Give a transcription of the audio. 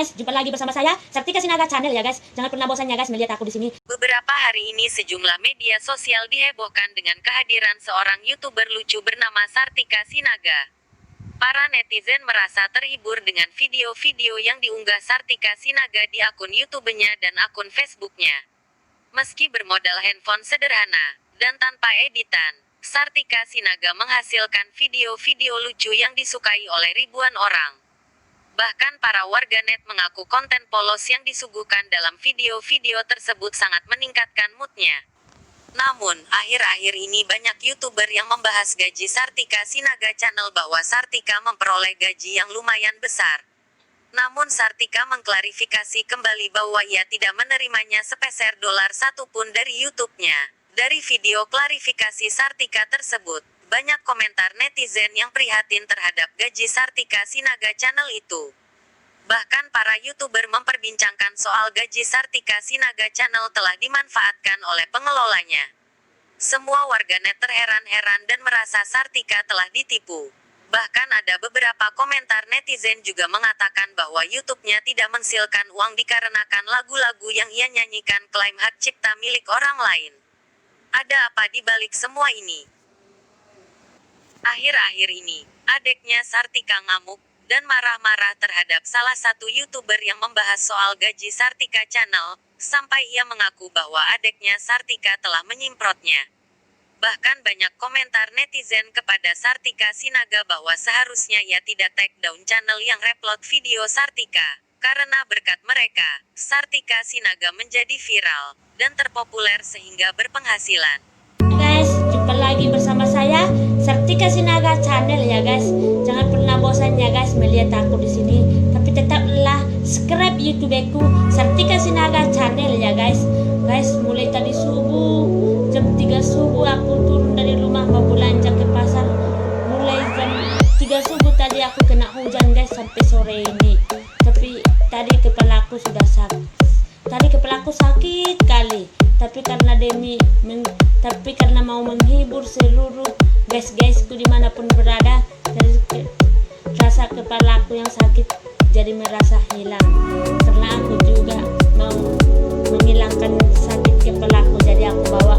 guys, jumpa lagi bersama saya Sartika Sinaga Channel ya guys. Jangan pernah bosan ya guys melihat aku di sini. Beberapa hari ini sejumlah media sosial dihebohkan dengan kehadiran seorang YouTuber lucu bernama Sartika Sinaga. Para netizen merasa terhibur dengan video-video yang diunggah Sartika Sinaga di akun YouTube-nya dan akun Facebook-nya. Meski bermodal handphone sederhana dan tanpa editan, Sartika Sinaga menghasilkan video-video lucu yang disukai oleh ribuan orang. Bahkan para warganet mengaku konten polos yang disuguhkan dalam video-video tersebut sangat meningkatkan moodnya. Namun, akhir-akhir ini banyak YouTuber yang membahas gaji Sartika Sinaga Channel bahwa Sartika memperoleh gaji yang lumayan besar. Namun Sartika mengklarifikasi kembali bahwa ia tidak menerimanya sepeser dolar satupun dari YouTube-nya. Dari video klarifikasi Sartika tersebut, banyak komentar netizen yang prihatin terhadap gaji Sartika Sinaga Channel itu. Bahkan para YouTuber memperbincangkan soal gaji Sartika Sinaga Channel telah dimanfaatkan oleh pengelolanya. Semua warganet terheran-heran dan merasa Sartika telah ditipu. Bahkan ada beberapa komentar netizen juga mengatakan bahwa YouTube-nya tidak menghasilkan uang dikarenakan lagu-lagu yang ia nyanyikan klaim hak cipta milik orang lain. Ada apa di balik semua ini? Akhir-akhir ini, adiknya Sartika ngamuk dan marah-marah terhadap salah satu YouTuber yang membahas soal gaji Sartika Channel, sampai ia mengaku bahwa adiknya Sartika telah menyimprotnya. Bahkan banyak komentar netizen kepada Sartika Sinaga bahwa seharusnya ia tidak take down channel yang reupload video Sartika, karena berkat mereka, Sartika Sinaga menjadi viral dan terpopuler sehingga berpenghasilan. Guys, jumpa lagi bersama saya Sartika Sinaga Channel ya guys. Jangan pernah bosan ya guys melihat aku di sini. Tapi tetaplah subscribe YouTube-ku Sartika Sinaga Channel ya guys. Guys, mulai tadi subuh jam 3 subuh aku turun dari rumah mau belanja ke pasar. Mulai jam 3 subuh tadi aku kena hujan guys sampai sore ini. Tapi tadi kepalaku sudah sakit. Tadi kepalaku sakit kali. Tapi karena mau menghibur seluruh guys-guysku dimanapun berada, dari rasa kepalaku yang sakit jadi merasa hilang. Karena aku juga mau menghilangkan sakit kepalaku, jadi aku bawa